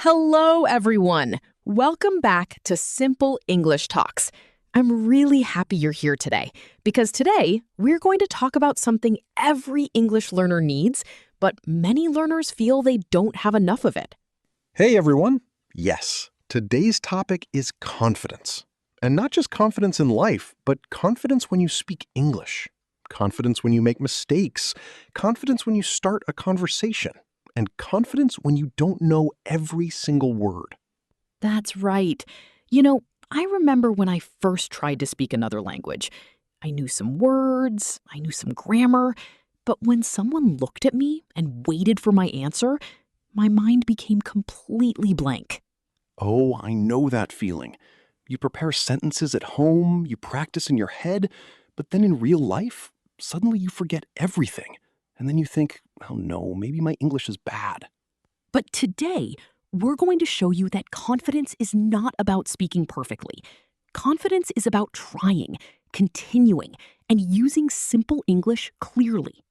Hello, everyone. Welcome back to Simple English Talks. I'm really happy you're here today because today we're going to talk about something every English learner needs, but many learners feel they don't have enough of it. Hey everyone! Yes, today's topic is confidence. And not just confidence in life, but confidence when you speak English. Confidence when you make mistakes. Confidence when you start a conversation. And confidence when you don't know every single word. That's right. I remember when I first tried to speak another language. I knew some words, I knew some grammar, but when someone looked at me and waited for my answer, my mind became completely blank. Oh, I know that feeling. You prepare sentences at home, you practice in your head, but then in real life, suddenly you forget everything. And then you think, oh no, maybe my English is bad. But today, we're going to show you that confidence is not about speaking perfectly. Confidence is about trying, continuing, and using simple English clearly.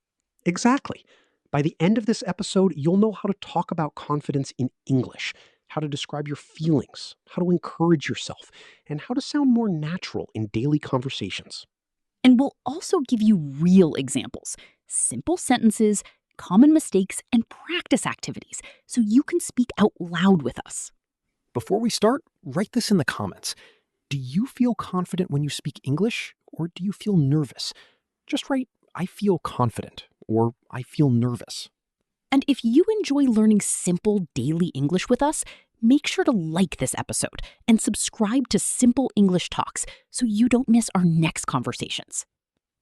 Exactly. By the end of this episode, you'll know how to talk about confidence in English, how to describe your feelings, how to encourage yourself, and how to sound more natural in daily conversations. And we'll also give you real examples, simple sentences, common mistakes, and practice activities so you can speak out loud with us. Before we start, write this in the comments. Do you feel confident when you speak English, or do you feel nervous? Just write, I feel confident, or I feel nervous. And if you enjoy learning simple daily English with us, make sure to like this episode and subscribe to Simple English Talks so you don't miss our next conversations.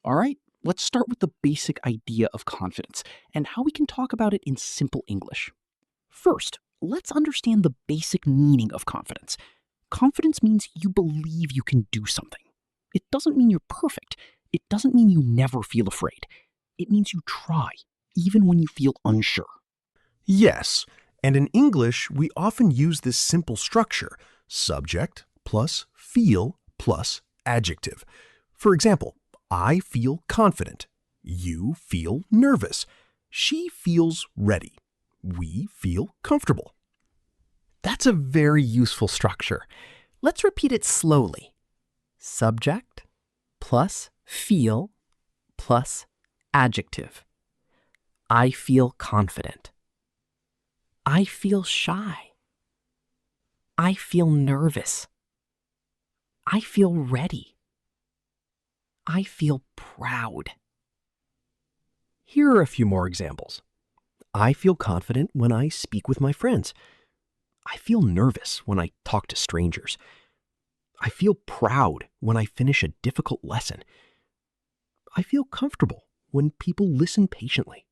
All right, let's start with the basic idea of confidence and how we can talk about it in simple English. First, let's understand the basic meaning of confidence. Confidence means you believe you can do something. It doesn't mean you're perfect. It doesn't mean you never feel afraid. It means you try, even when you feel unsure. Yes, and in English, we often use this simple structure, subject plus feel plus adjective. For example, I feel confident. You feel nervous. She feels ready. We feel comfortable. That's a very useful structure. Let's repeat it slowly. Subject plus feel plus adjective. I feel confident. I feel shy. I feel nervous. I feel ready. I feel proud. Here are a few more examples. I feel confident when I speak with my friends. I feel nervous when I talk to strangers. I feel proud when I finish a difficult lesson. I feel comfortable when people listen patiently.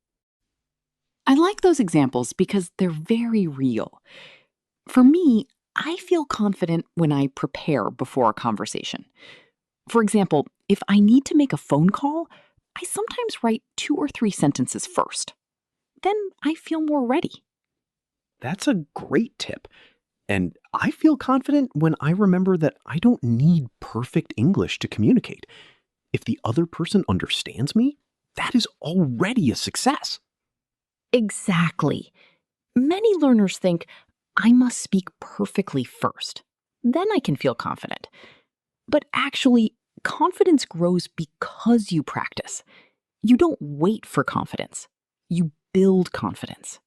I like those examples because they're very real. For me, I feel confident when I prepare before a conversation. For example, if I need to make a phone call, I sometimes write 2 or 3 sentences first. Then I feel more ready. That's a great tip. And I feel confident when I remember that I don't need perfect English to communicate. If the other person understands me, that is already a success. Exactly. Many learners think, I must speak perfectly first. Then I can feel confident. But actually, confidence grows because you practice. You don't wait for confidence. You build confidence.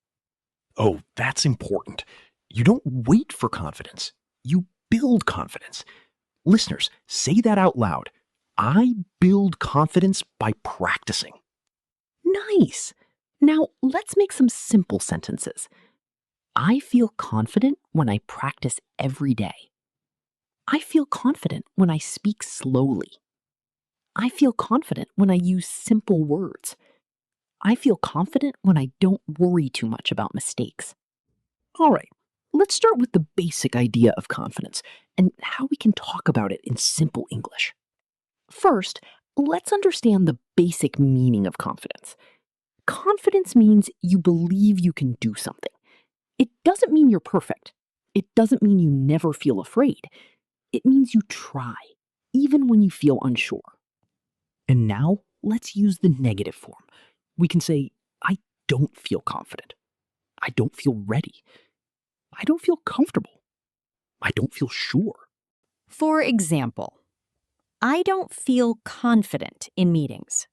Oh, that's important. You don't wait for confidence. You build confidence. Listeners, say that out loud. I build confidence by practicing. Nice. Now, let's make some simple sentences. I feel confident when I practice every day. I feel confident when I speak slowly. I feel confident when I use simple words. I feel confident when I don't worry too much about mistakes. All right, let's start with the basic idea of confidence and how we can talk about it in simple English. First, let's understand the basic meaning of confidence. Confidence means you believe you can do something. It doesn't mean you're perfect. It doesn't mean you never feel afraid. It means you try, even when you feel unsure. And now, let's use the negative form. We can say, I don't feel confident. I don't feel ready. I don't feel comfortable. I don't feel sure. For example, I don't feel confident in meetings.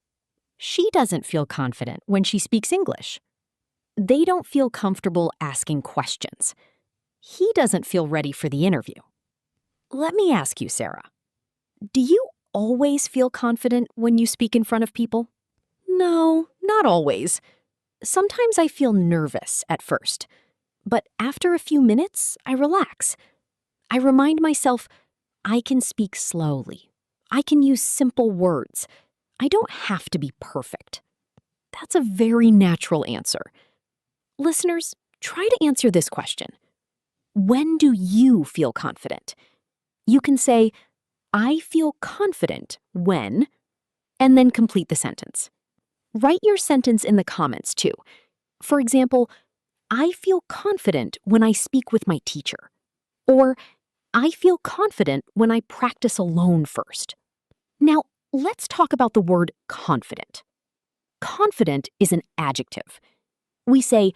She doesn't feel confident when she speaks English. They don't feel comfortable asking questions. He doesn't feel ready for the interview. Let me ask you, Sarah, do you always feel confident when you speak in front of people? No, not always. Sometimes I feel nervous at first, but after a few minutes, I relax. I remind myself I can speak slowly. I can use simple words. I don't have to be perfect. That's a very natural answer. Listeners, try to answer this question. When do you feel confident? You can say, I feel confident when, and then complete the sentence. Write your sentence in the comments too. For example, I feel confident when I speak with my teacher. Or, I feel confident when I practice alone first. Now, let's talk about the word confident. Confident is an adjective. We say,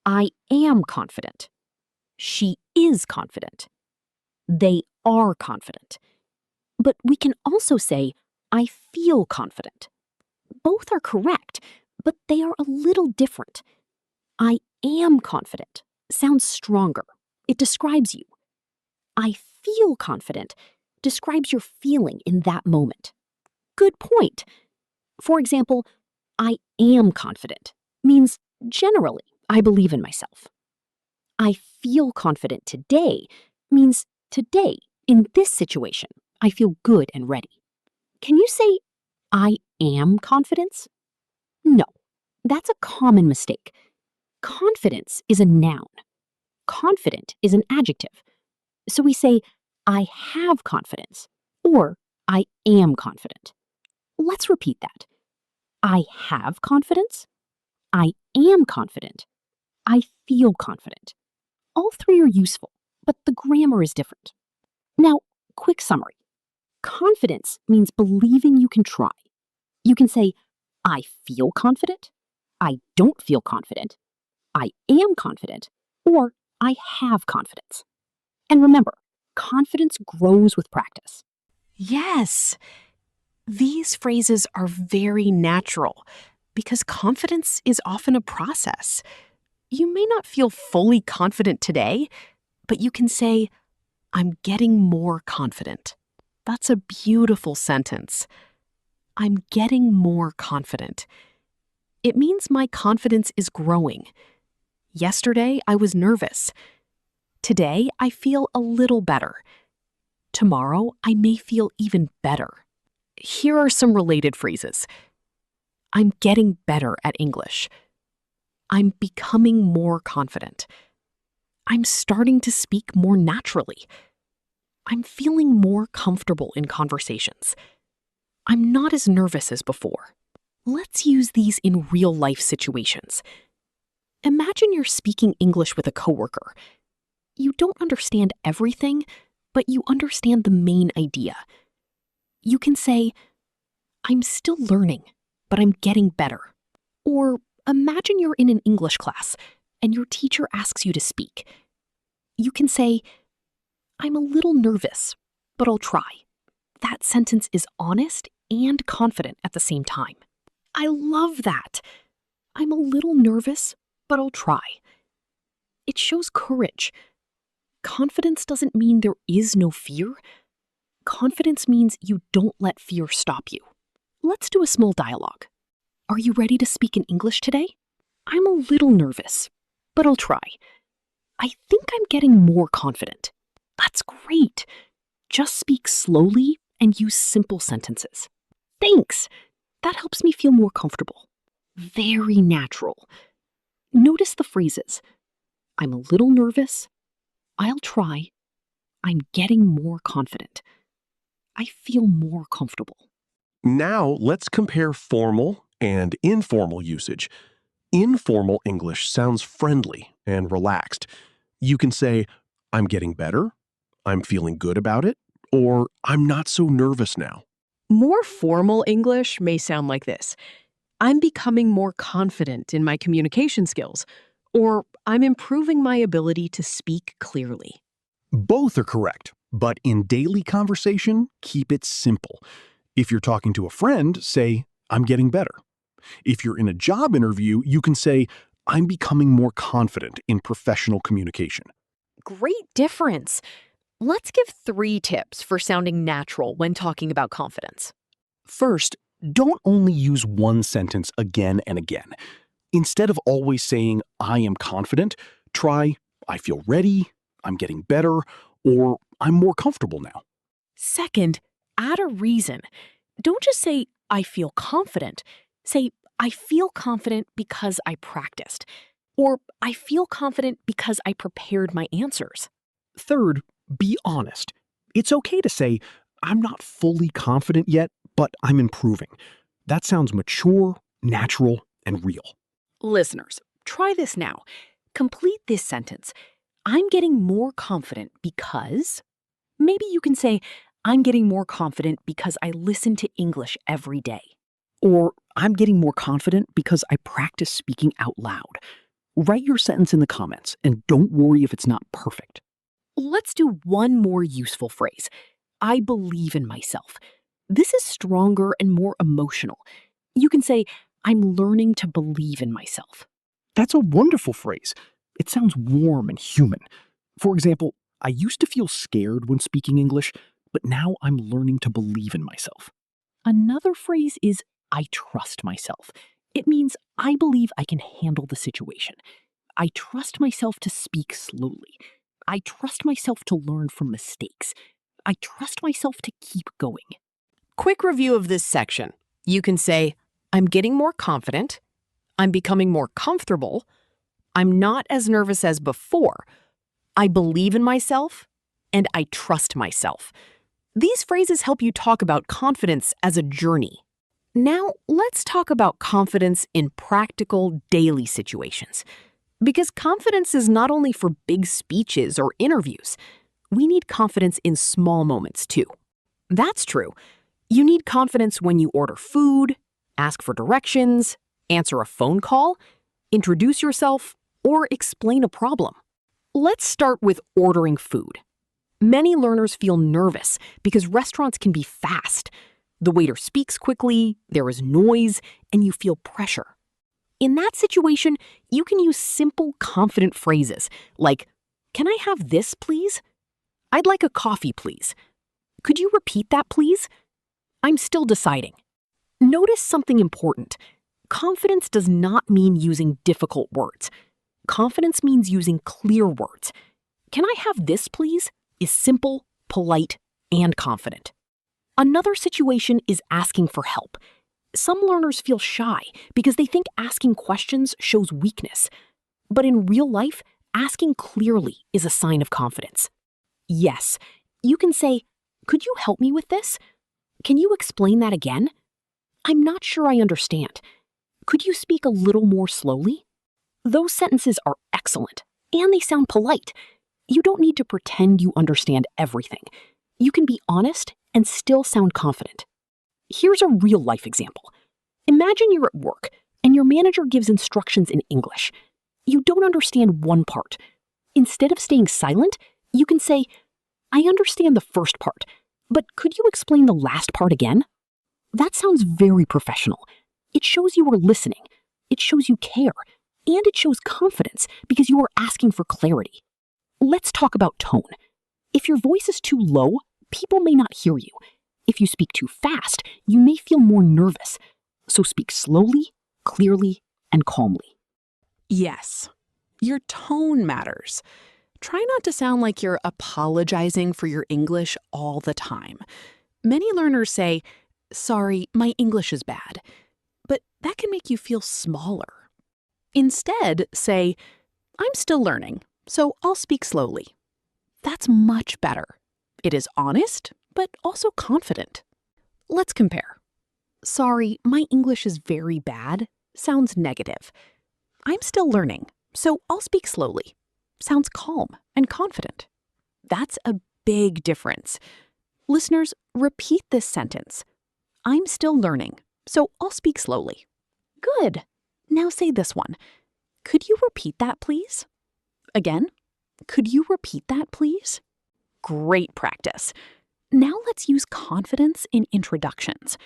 I am confident. She is confident. They are confident. But we can also say, I feel confident. Both are correct, but they are a little different. I am confident sounds stronger. It describes you. I feel confident describes your feeling in that moment. Good point. For example, I am confident means generally I believe in myself. I feel confident today means today, in this situation, I feel good and ready. Can you say, I am confidence? No, that's a common mistake. Confidence is a noun. Confident is an adjective. So we say, I have confidence, or I am confident. Let's repeat that. I have confidence. I am confident. I feel confident. All three are useful, but the grammar is different. Now, quick summary. Confidence means believing you can try. You can say, I feel confident, I don't feel confident, I am confident, or I have confidence. And remember, confidence grows with practice. Yes, these phrases are very natural because confidence is often a process. You may not feel fully confident today, but you can say, I'm getting more confident. That's a beautiful sentence. I'm getting more confident. It means my confidence is growing. Yesterday, I was nervous. Today, I feel a little better. Tomorrow, I may feel even better. Here are some related phrases. I'm getting better at English. I'm becoming more confident. I'm starting to speak more naturally. I'm feeling more comfortable in conversations. I'm not as nervous as before. Let's use these in real-life situations. Imagine you're speaking English with a coworker. You don't understand everything, but you understand the main idea. You can say, I'm still learning, but I'm getting better. Or imagine you're in an English class and your teacher asks you to speak. You can say, I'm a little nervous, but I'll try. That sentence is honest and confident at the same time. I love that. I'm a little nervous, but I'll try. It shows courage. Confidence doesn't mean there is no fear. Confidence means you don't let fear stop you. Let's do a small dialogue. Are you ready to speak in English today? I'm a little nervous, but I'll try. I think I'm getting more confident. That's great. Just speak slowly and use simple sentences. Thanks. That helps me feel more comfortable. Very natural. Notice the phrases. I'm a little nervous. I'll try. I'm getting more confident. I feel more comfortable. Now let's compare formal and informal usage. Informal English sounds friendly and relaxed. You can say, I'm getting better, I'm feeling good about it, or I'm not so nervous now. More formal English may sound like this. I'm becoming more confident in my communication skills, Or I'm improving my ability to speak clearly. Both are correct, but in daily conversation, keep it simple. If you're talking to a friend, say, I'm getting better. If you're in a job interview, you can say, I'm becoming more confident in professional communication. Great difference. Let's give 3 tips for sounding natural when talking about confidence. First, don't only use one sentence again and again. Instead of always saying, I am confident, try, I feel ready, I'm getting better, or I'm more comfortable now. Second, add a reason. Don't just say, I feel confident. Say, I feel confident because I practiced. Or I feel confident because I prepared my answers. Third, be honest. It's okay to say, I'm not fully confident yet, but I'm improving. That sounds mature, natural, and real. Listeners, try this now. Complete this sentence. I'm getting more confident because... Maybe you can say, I'm getting more confident because I listen to English every day. Or, I'm getting more confident because I practice speaking out loud. Write your sentence in the comments, and don't worry if it's not perfect. Let's do one more useful phrase. I believe in myself. This is stronger and more emotional. You can say, I'm learning to believe in myself. That's a wonderful phrase. It sounds warm and human. For example, I used to feel scared when speaking English, but now I'm learning to believe in myself. Another phrase is, I trust myself. It means I believe I can handle the situation. I trust myself to speak slowly. I trust myself to learn from mistakes. I trust myself to keep going. Quick review of this section. You can say, I'm getting more confident. I'm becoming more comfortable. I'm not as nervous as before. I believe in myself. And I trust myself. These phrases help you talk about confidence as a journey. Now, let's talk about confidence in practical daily situations. Because confidence is not only for big speeches or interviews. We need confidence in small moments, too. That's true. You need confidence when you order food, ask for directions, answer a phone call, introduce yourself, or explain a problem. Let's start with ordering food. Many learners feel nervous because restaurants can be fast. The waiter speaks quickly, there is noise, and you feel pressure. In that situation, you can use simple, confident phrases like, can I have this, please? I'd like a coffee, please. Could you repeat that, please? I'm still deciding. Notice something important. Confidence does not mean using difficult words. Confidence means using clear words. Can I have this, please? Is simple, polite, and confident. Another situation is asking for help. Some learners feel shy because they think asking questions shows weakness. But in real life, asking clearly is a sign of confidence. Yes, you can say, could you help me with this? Can you explain that again? I'm not sure I understand. Could you speak a little more slowly? Those sentences are excellent, and they sound polite. You don't need to pretend you understand everything. You can be honest and still sound confident. Here's a real-life example. Imagine you're at work, and your manager gives instructions in English. You don't understand one part. Instead of staying silent, you can say, I understand the first part, but could you explain the last part again? That sounds very professional. It shows you are listening. It shows you care. And it shows confidence because you are asking for clarity. Let's talk about tone. If your voice is too low, people may not hear you. If you speak too fast, you may feel more nervous. So speak slowly, clearly, and calmly. Yes, your tone matters. Try not to sound like you're apologizing for your English all the time. Many learners say, sorry, my English is bad. But that can make you feel smaller. Instead, say, I'm still learning, so I'll speak slowly. That's much better. It is honest, but also confident. Let's compare. Sorry, my English is very bad sounds negative. I'm still learning, so I'll speak slowly. Sounds calm and confident. That's a big difference. Listeners, repeat this sentence. I'm still learning, so I'll speak slowly. Good. Now say this one. Could you repeat that, please? Again, could you repeat that, please? Great practice. Now let's use confidence in introductions.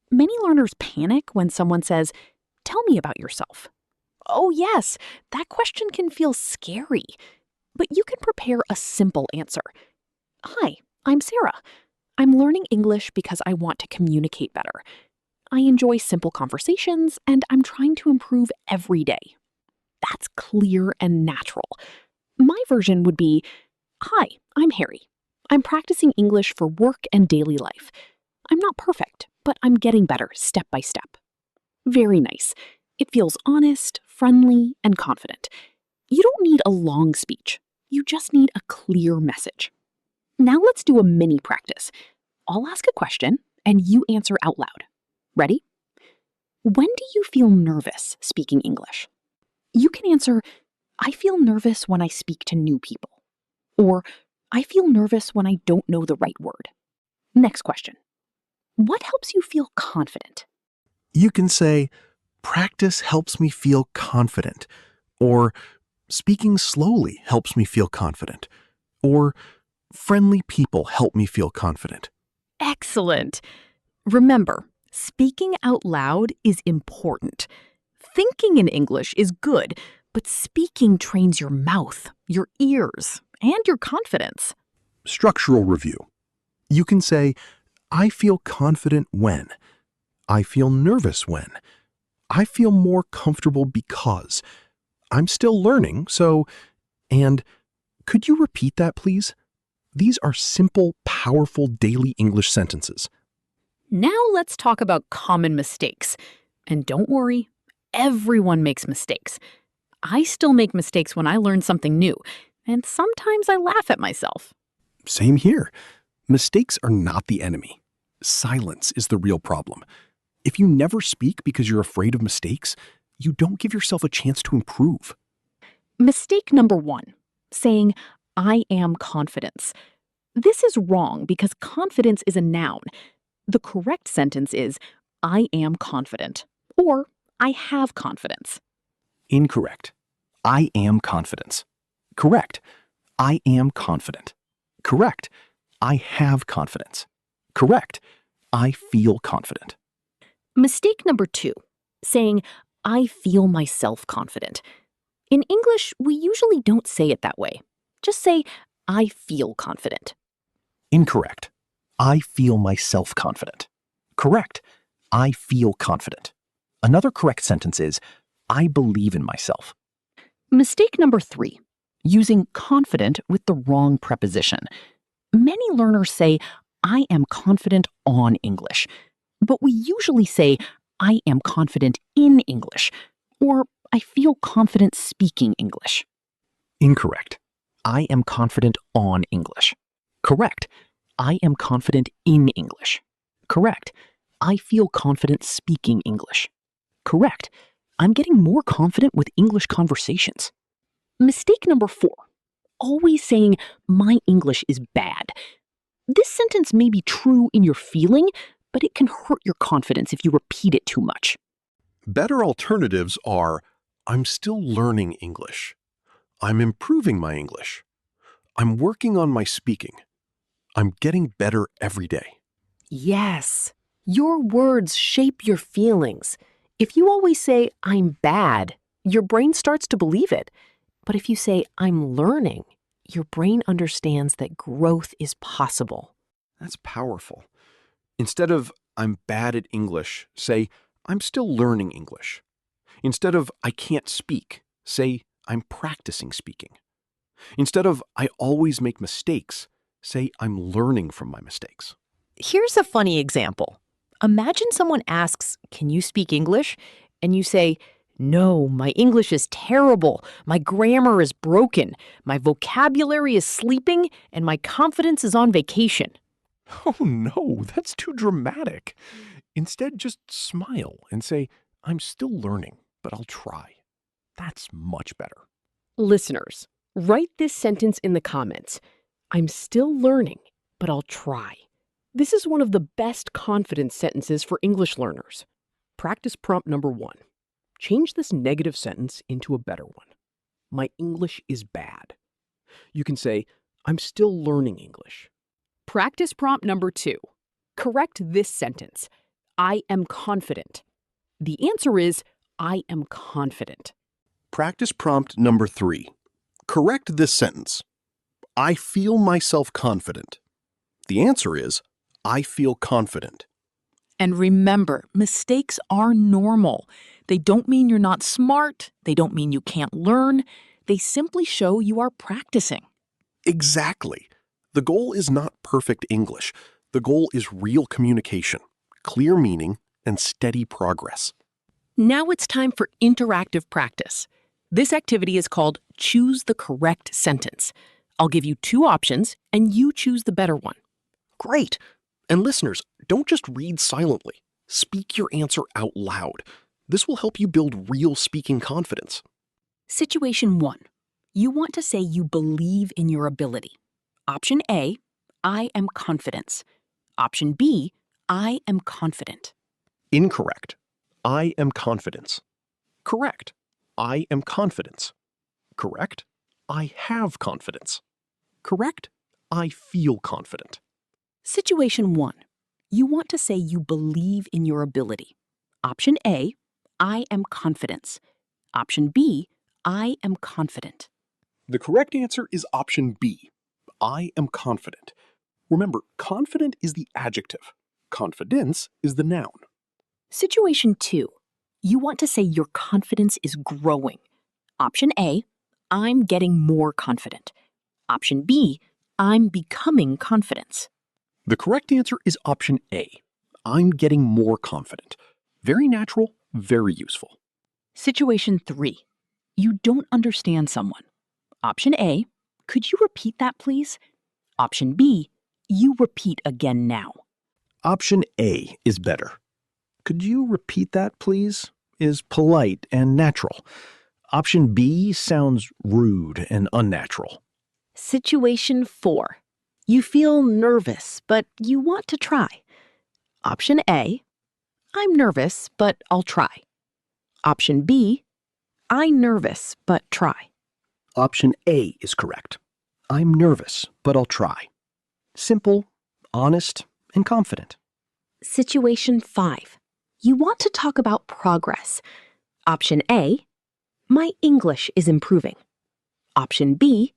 Many learners panic when someone says, "Tell me about yourself." Oh yes, that question can feel scary, but you can prepare a simple answer. "Hi, I'm Sarah. I'm learning English because I want to communicate better. I enjoy simple conversations and I'm trying to improve every day." That's clear and natural. My version would be, "Hi, I'm Harry. I'm practicing English for work and daily life. I'm not perfect, but I'm getting better step by step." Very nice. It feels honest, friendly, and confident. You don't need a long speech. You just need a clear message. Now let's do a mini practice. I'll ask a question and you answer out loud. Ready? When do you feel nervous speaking English? You can answer, "I feel nervous when I speak to new people." Or, "I feel nervous when I don't know the right word." Next question. What helps you feel confident? You can say, practice helps me feel confident, or speaking slowly helps me feel confident, or friendly people help me feel confident. Excellent. Remember, speaking out loud is important. Thinking in English is good, but speaking trains your mouth, your ears, and your confidence. Structural review. You can say, I feel confident when. I feel nervous when. I feel more comfortable because. I'm still learning, so. And could you repeat that, please? These are simple, powerful daily English sentences. Now let's talk about common mistakes. And don't worry, everyone makes mistakes. I still make mistakes when I learn something new, and sometimes I laugh at myself. Same here. Mistakes are not the enemy. Silence is the real problem. If you never speak because you're afraid of mistakes, you don't give yourself a chance to improve. Mistake number 1, saying, "I am confidence." This is wrong because confidence is a noun. The correct sentence is, "I am confident," or "I have confidence." Incorrect. I am confidence. Correct. I am confident. Correct. I have confidence. Correct. I feel confident. Mistake number 2, saying, "I feel myself confident." In English, we usually don't say it that way. Just say, "I feel confident." Incorrect. I feel myself confident. Correct. I feel confident. Another correct sentence is, I believe in myself. Mistake number 3, Using confident with the wrong preposition. Many learners say, "I am confident on English," but we usually say, "I am confident in English," or "I feel confident speaking English." Incorrect. I am confident on English. Correct. I am confident in English. Correct. I feel confident speaking English. Correct. I'm getting more confident with English conversations. Mistake number 4, always saying, "My English is bad." This sentence may be true in your feeling, but it can hurt your confidence if you repeat it too much. Better alternatives are, I'm still learning English. I'm improving my English. I'm working on my speaking. I'm getting better every day. Yes, your words shape your feelings. If you always say, "I'm bad," your brain starts to believe it. But if you say, "I'm learning," your brain understands that growth is possible. That's powerful. Instead of, I'm bad at English, say, I'm still learning English. Instead of, I can't speak, say, I'm practicing speaking. Instead of, I always make mistakes, say, I'm learning from my mistakes. Here's a funny example. Imagine someone asks, "Can you speak English?" And you say, "No, my English is terrible. My grammar is broken. My vocabulary is sleeping, and my confidence is on vacation." Oh no, that's too dramatic. Instead, just smile and say, I'm still learning, but I'll try. That's much better. Listeners, write this sentence in the comments. "I'm still learning, but I'll try." This is one of the best confidence sentences for English learners. Practice prompt number 1. Change this negative sentence into a better one. My English is bad. You can say, I'm still learning English. Practice prompt number 2. Correct this sentence. I am confident. The answer is, I am confident. Practice prompt number 3. Correct this sentence. I feel myself confident. The answer is, I feel confident. And remember, mistakes are normal. They don't mean you're not smart. They don't mean you can't learn. They simply show you are practicing. Exactly. The goal is not perfect English. The goal is real communication, clear meaning, and steady progress. Now it's time for interactive practice. This activity is called Choose the Correct Sentence. I'll give you 2 options, and you choose the better one. Great! And listeners, don't just read silently. Speak your answer out loud. This will help you build real speaking confidence. Situation 1. You want to say you believe in your ability. Option A, I am confident. Option B, I am confident. Incorrect. I am confidence. Correct. I am confidence. Correct. I have confidence. Correct. I feel confident. Situation 1. You want to say you believe in your ability. Option A, I am confident. Option B, I am confident. The correct answer is option B. I am confident. Remember, confident is the adjective. Confidence is the noun. Situation 2. You want to say your confidence is growing. Option A, I'm getting more confident. Option B, I'm becoming confident. The correct answer is option A. I'm getting more confident. Very natural, very useful. Situation 3. You don't understand someone. Option A, could you repeat that please? Option B, you repeat again now. Option A is better. Could you repeat that, please? Is polite and natural. Option B sounds rude and unnatural. Situation 4. You feel nervous, but you want to try. Option A, I'm nervous, but I'll try. Option B, I'm nervous, but try. Option A is correct. I'm nervous, but I'll try. Simple, honest, and confident. Situation 5. You want to talk about progress. Option A, my English is improving. Option B,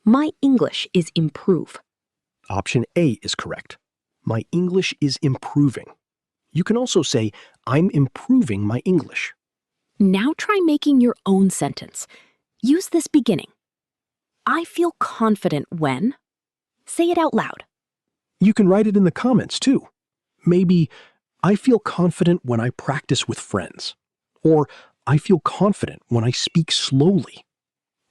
my English is improve. Option A is correct. My English is improving. You can also say, I'm improving my English. Now try making your own sentence. Use this beginning. I feel confident when. Say it out loud. You can write it in the comments too. Maybe, I feel confident when I practice with friends. Or, I feel confident when I speak slowly.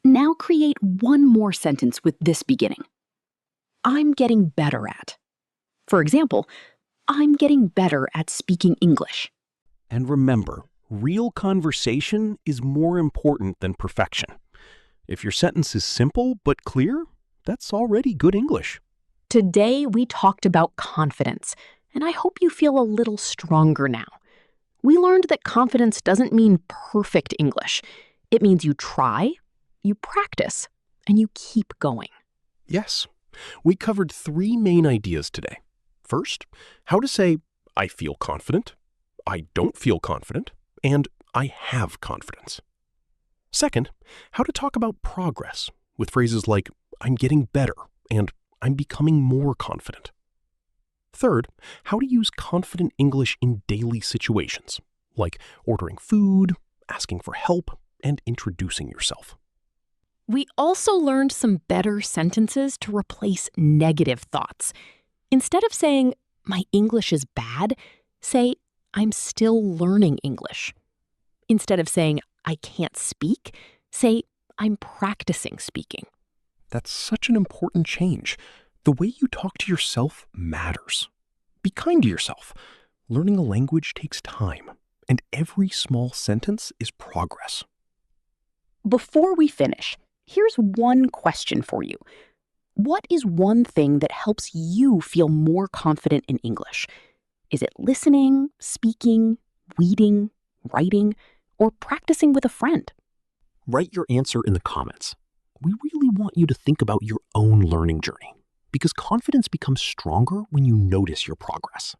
Now create one more sentence with this beginning. I'm getting better at. For example, I'm getting better at speaking English. And remember, real conversation is more important than perfection. If your sentence is simple but clear, that's already good English. Today we talked about confidence, and I hope you feel a little stronger now. We learned that confidence doesn't mean perfect English. It means you try, you practice, and you keep going. Yes. We covered 3 main ideas today. First, how to say, I feel confident, I don't feel confident, and I have confidence. Second, how to talk about progress with phrases like, I'm getting better, and I'm becoming more confident. Third, how to use confident English in daily situations, like ordering food, asking for help, and introducing yourself. We also learned some better sentences to replace negative thoughts. Instead of saying, my English is bad, say, I'm still learning English. Instead of saying, I can't speak, say, I'm practicing speaking. That's such an important change. The way you talk to yourself matters. Be kind to yourself. Learning a language takes time, and every small sentence is progress. Before we finish, here's one question for you. What is one thing that helps you feel more confident in English? Is it listening, speaking, reading, writing, or practicing with a friend? Write your answer in the comments. We really want you to think about your own learning journey, because confidence becomes stronger when you notice your progress.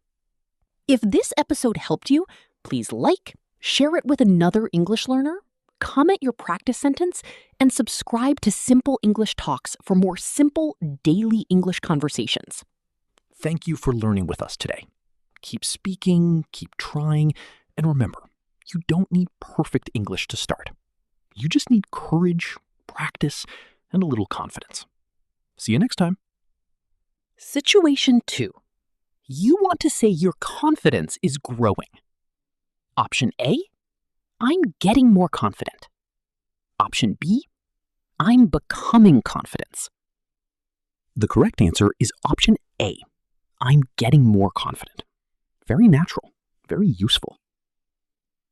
If this episode helped you, please like, share it with another English learner, comment your practice sentence, and subscribe to Simple English Talks for more simple daily English conversations. Thank you for learning with us today. Keep speaking, keep trying, and remember, you don't need perfect English to start. You just need courage, practice, and a little confidence. See you next time. Situation 2. You want to say your confidence is growing. Option A, I'm getting more confident. Option B, I'm becoming confident. The correct answer is option A. I'm getting more confident. Very natural, very useful.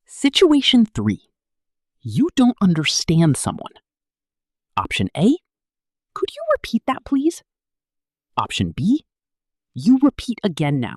Situation 3. You don't understand someone. Option A, could you repeat that please? Option B, you repeat again now.